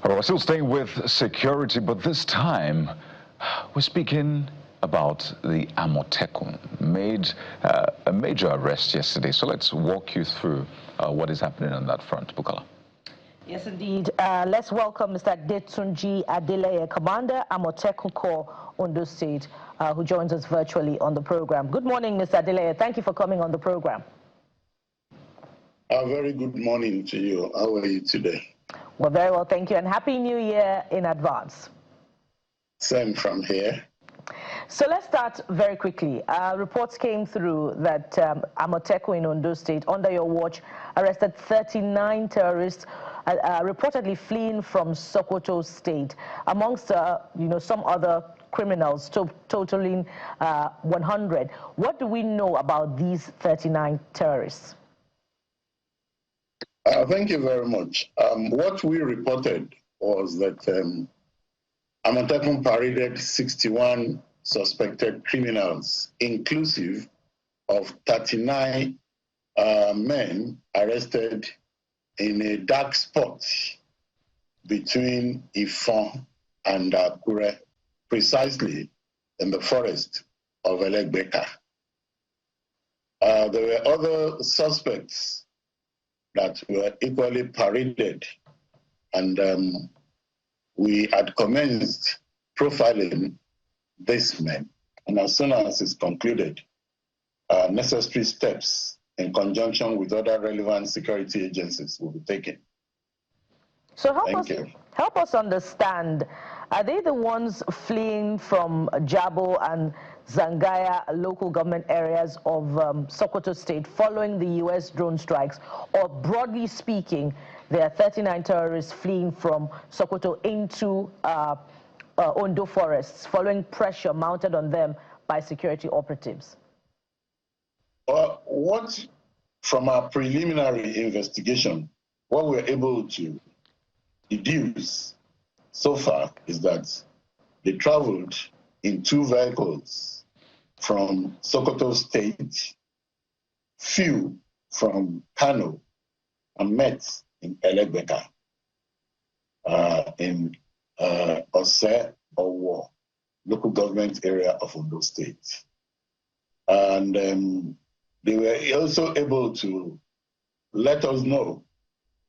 We're still staying with security, but this time we're speaking about the Amotekun. Made a major arrest yesterday. So let's walk you through what is happening on that front. Bukola. Yes, indeed. Let's welcome Mr. Detunji Adeleye, Commander, Amotekun Corps, Ondo State, who joins us virtually on the program. Good morning, Mr. Adeleye. Thank you for coming on the program. A very good morning to you. How are you today? Well, very well, thank you, and Happy New Year in advance. Same from here. So let's start very quickly. Reports came through that Amotekun in Ondo State, under your watch, arrested 39 terrorists, reportedly fleeing from Sokoto State, amongst some other criminals, totaling 100. What do we know about these 39 terrorists? Thank you very much. What we reported was that Amotekun paraded 61 suspected criminals, inclusive of 39 men arrested in a dark spot between Ifon and Akure, precisely in the forest of Elegbeka. There were other suspects that were equally paraded, and we had commenced profiling these men, and as soon as it's concluded, necessary steps in conjunction with other relevant security agencies will be taken. So help us understand, are they the ones fleeing from Jabo and Zangaya local government areas of Sokoto State following the U.S. drone strikes, or broadly speaking, there are 39 terrorists fleeing from Sokoto into Ondo forests following pressure mounted on them by security operatives? From our preliminary investigation, what we're able to deduce so far is that they traveled in 2 vehicles from Sokoto State, few from Kano, and met in Elegbeka, in Ose Owo, local government area of Ondo State. And they were also able to let us know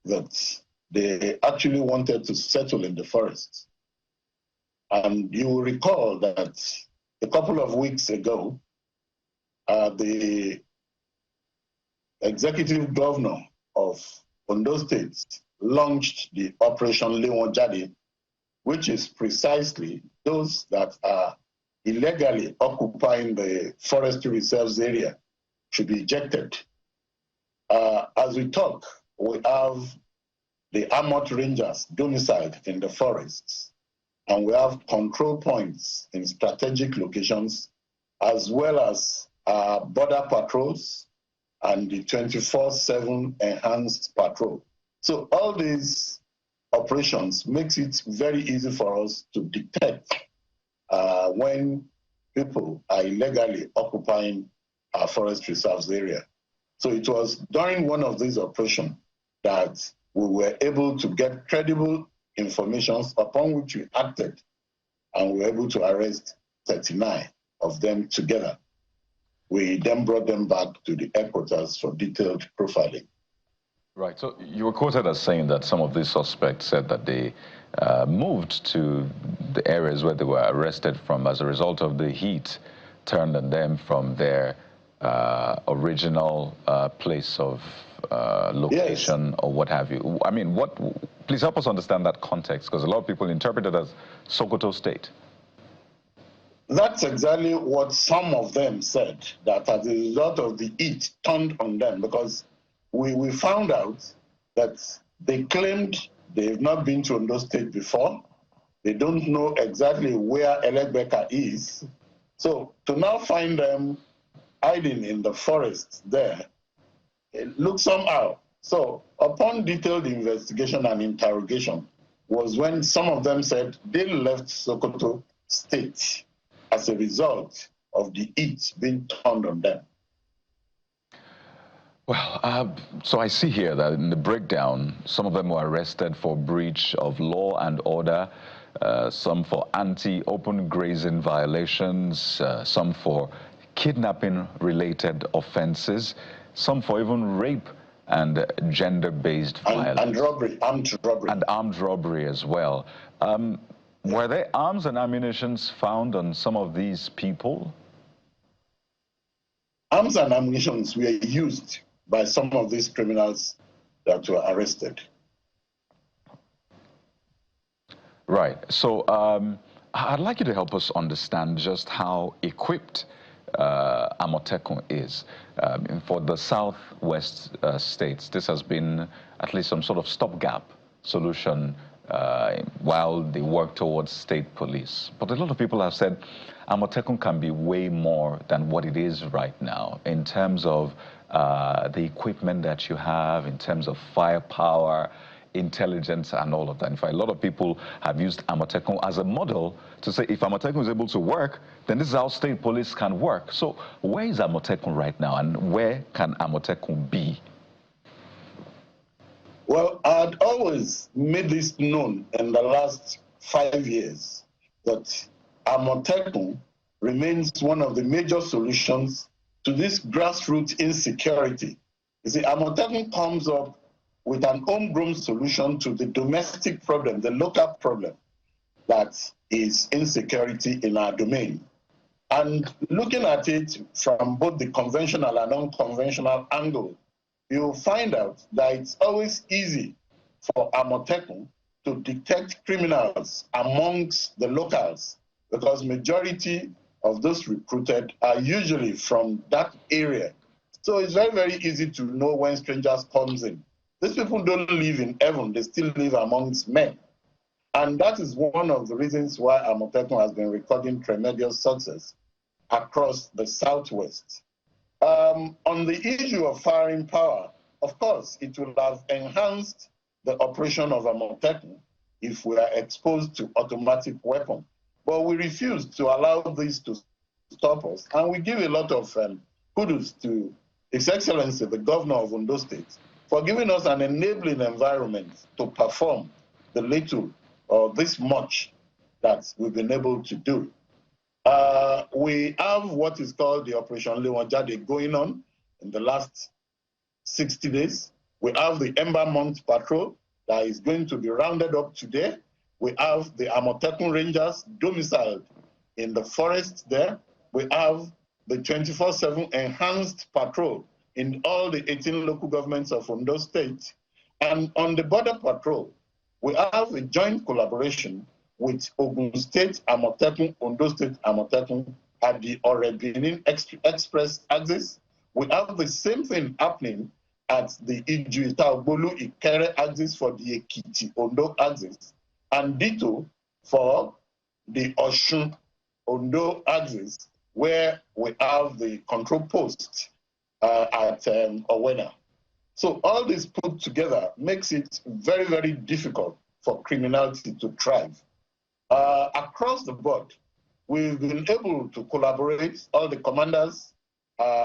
that they actually wanted to settle in the forest. And you will recall that a couple of weeks ago, the executive governor of Ondo State launched the Operation Lewonjade, which is precisely those that are illegally occupying the forestry reserves area should be ejected. As we talk, we have the armored rangers domiciled in the forests, and we have control points in strategic locations, as well as border patrols and the 24/7 enhanced patrol. So all these operations makes it very easy for us to detect when people are illegally occupying our forest reserves area. So it was during one of these operations that we were able to get credible information upon which we acted, and we were able to arrest 39 of them together. We then brought them back to the headquarters for detailed profiling. Right, so you were quoted as saying that some of these suspects said that they moved to the areas where they were arrested from as a result of the heat turned on them from their original place of location, yes, or what have you. I mean, please help us understand that context, because a lot of people interpret it as Sokoto State. That's exactly what some of them said, that as a result of the heat turned on them, because we found out that they claimed they've not been to Ondo State before. They don't know exactly where Elegbeka is. So to now find them hiding in the forest there, it looks somehow. So upon detailed investigation and interrogation was when some of them said they left Sokoto State as a result of the heat being turned on them. Well, so I see here that in the breakdown, some of them were arrested for breach of law and order, some for anti-open grazing violations, some for kidnapping-related offenses, some for even rape and gender-based violence. And robbery, armed robbery. And armed robbery as well. Were there arms and ammunition found on some of these people? Arms and ammunition were used by some of these criminals that were arrested. Right. So I'd like you to help us understand just how equipped Amotekun is. For the southwest states, this has been at least some sort of stopgap solution while they work towards state police. But a lot of people have said Amotekun can be way more than what it is right now in terms of the equipment that you have, in terms of firepower, intelligence, and all of that. In fact, a lot of people have used Amotekun as a model to say if Amotekun is able to work, then this is how state police can work. So where is Amotekun right now, and where can Amotekun be? Well, I'd always made this known in the last 5 years that Amotekun remains one of the major solutions to this grassroots insecurity. You see, Amotekun comes up with an homegrown solution to the domestic problem, the local problem that is insecurity in our domain. And looking at it from both the conventional and unconventional angle, you'll find out that it's always easy for Amotekun to detect criminals amongst the locals because majority of those recruited are usually from that area. So it's very, very easy to know when strangers comes in. These people don't live in heaven, they still live amongst men. And that is one of the reasons why Amotekun has been recording tremendous success across the Southwest. On the issue of firing power, of course, it will have enhanced the operation of Amotekun if we are exposed to automatic weapons. But we refuse to allow this to stop us. And we give a lot of kudos to His Excellency, the Governor of Ondo State, for giving us an enabling environment to perform the little or this much that we've been able to do. We have what is called the Operation Lewonjade going on in the last 60 days. We have the Ember Month Patrol that is going to be rounded up today. We have the Amotekun Rangers domiciled in the forest there. We have the 24/7 enhanced patrol in all the 18 local governments of Ondo State. And on the border patrol, we have a joint collaboration with Ogun State Amotekun, Ondo State Amotekun at the Benin Express axis. We have the same thing happening at the Ijuita-Ogbolu Ikere axis for the Ekiti Ondo axis, and ditto for the Osun Ondo axis, where we have the control post at Owena. So all this put together makes it very, very difficult for criminality to thrive. Across the board, we've been able to collaborate, all the commanders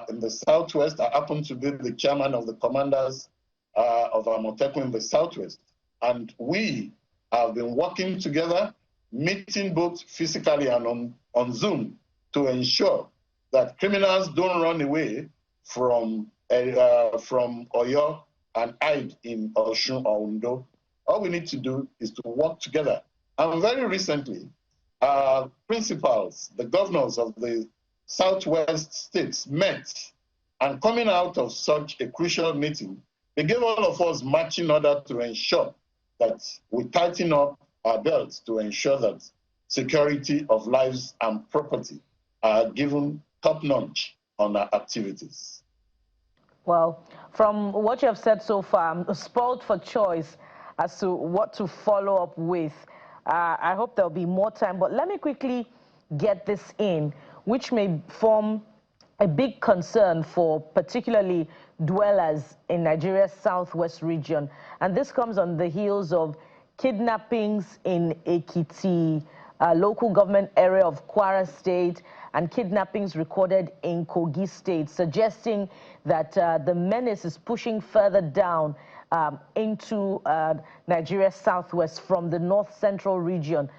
in the Southwest. I happen to be the chairman of the commanders of Amotekun in the Southwest. And we have been working together, meeting both physically and on Zoom to ensure that criminals don't run away from Oyo and hide in Osun or Ondo. All we need to do is to work together. And very recently, principals, the governors of the Southwest states met, and coming out of such a crucial meeting, they gave all of us marching order to ensure that we tighten up our belts to ensure that security of lives and property are given top-notch on our activities. Well, from what you have said so far, I'm spoiled for choice as to what to follow up with. I hope there'll be more time, but let me quickly get this in, which may form a big concern for particularly dwellers in Nigeria's southwest region. And this comes on the heels of kidnappings in Ekiti, local government area of Kwara State, and kidnappings recorded in Kogi State, suggesting that the menace is pushing further down into Nigeria's southwest from the north-central region.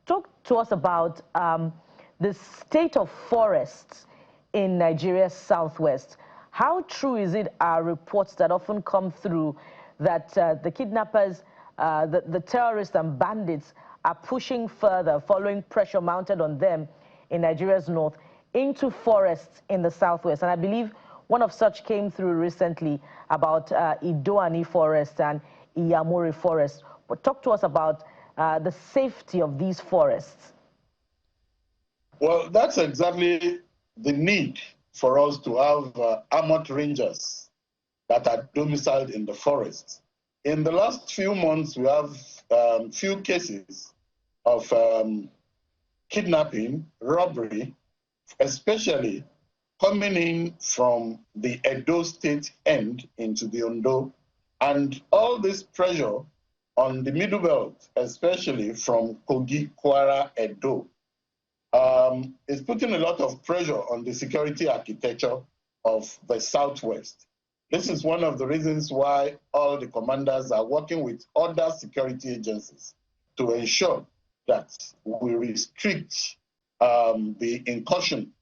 Talk to us about the state of forests in Nigeria's southwest. How true is it, reports that often come through, that the kidnappers, the terrorists and bandits are pushing further, following pressure mounted on them in Nigeria's north, into forests in the southwest? And I believe one of such came through recently about Idoani Forest and Iyamuri Forest. But talk to us about the safety of these forests. Well, that's exactly the need for us to have armored rangers that are domiciled in the forest. In the last few months, we have few cases of kidnapping, robbery, especially coming in from the Ondo State end into the Ondo, and all this pressure on the Middle Belt, especially from Kogi, Kwara, Edo, is putting a lot of pressure on the security architecture of the Southwest. This is one of the reasons why all the commanders are working with other security agencies to ensure that we restrict the incursion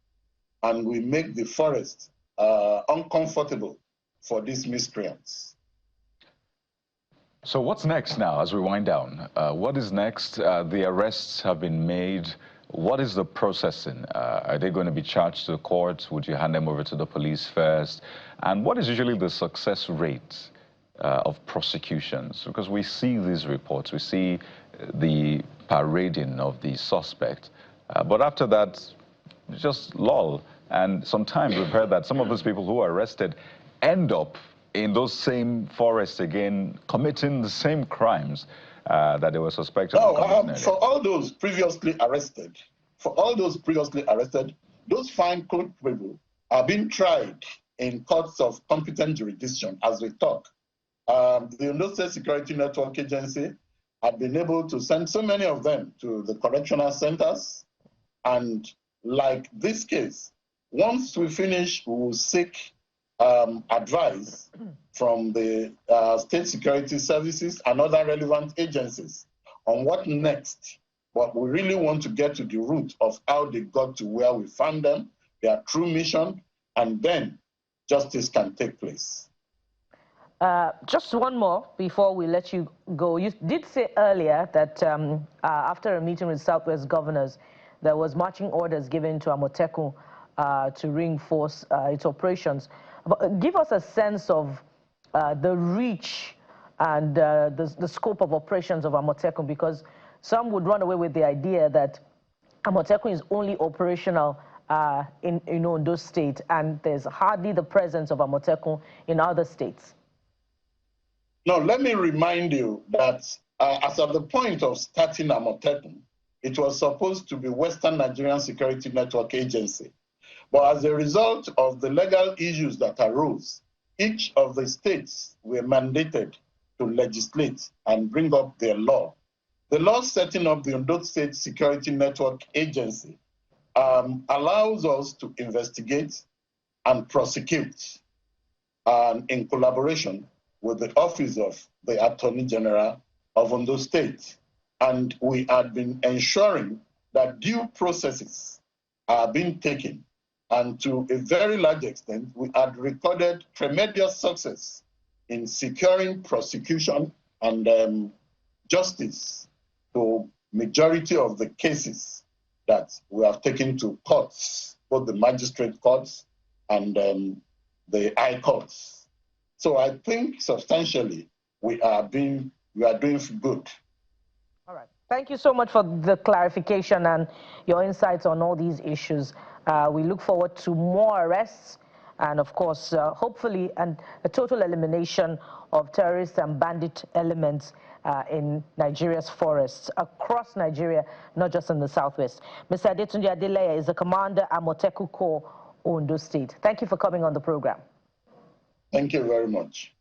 and we make the forest uncomfortable for these miscreants. So what's next now as we wind down? What is next? The arrests have been made. What is the processing? Are they going to be charged to the courts? Would you hand them over to the police first? And what is usually the success rate of prosecutions? Because we see these reports, we see the parading of the suspect, but after that, just lull. And sometimes we've heard that some of those people who are arrested end up in those same forests again, committing the same crimes that they were suspected of committing. For all those previously arrested, those found culpable are being tried in courts of competent jurisdiction as we talk. The Ondo State Security Network agency have been able to send so many of them to the correctional centers, and like this case, once we finish, we will seek advice from the state security services and other relevant agencies on what next. But we really want to get to the root of how they got to where we found them, their true mission, and then justice can take place. Just one more before we let you go. You did say earlier that after a meeting with Southwest governors, there was marching orders given to Amotekun to reinforce its operations. But give us a sense of the reach and the scope of operations of Amotekun, because some would run away with the idea that Amotekun is only operational in Ondo State, and there's hardly the presence of Amotekun in other states. No, let me remind you that as of the point of starting Amotekun, it was supposed to be Western Nigerian Security Network Agency. But as a result of the legal issues that arose, each of the states were mandated to legislate and bring up their law. The law setting up the Ondo State Security Network Agency allows us to investigate and prosecute in collaboration with the Office of the Attorney General of Ondo State. And we had been ensuring that due processes are being taken. And to a very large extent, we had recorded tremendous success in securing prosecution and justice to majority of the cases that we have taken to courts, both the magistrate courts and the high courts. So I think substantially we are doing good. All right. Thank you so much for the clarification and your insights on all these issues. We look forward to more arrests and, of course, hopefully, a total elimination of terrorist and bandit elements in Nigeria's forests, across Nigeria, not just in the southwest. Mr. Adetunji Adeleye is the commander at Amotekun Corps, Ondo State. Thank you for coming on the program. Thank you very much.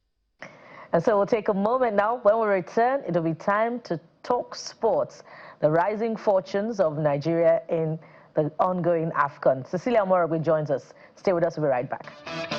And so we'll take a moment now. When we return, it'll be time to talk sports, the rising fortunes of Nigeria in the ongoing AFCON. Cecilia Morogwe joins us. Stay with us. We'll be right back.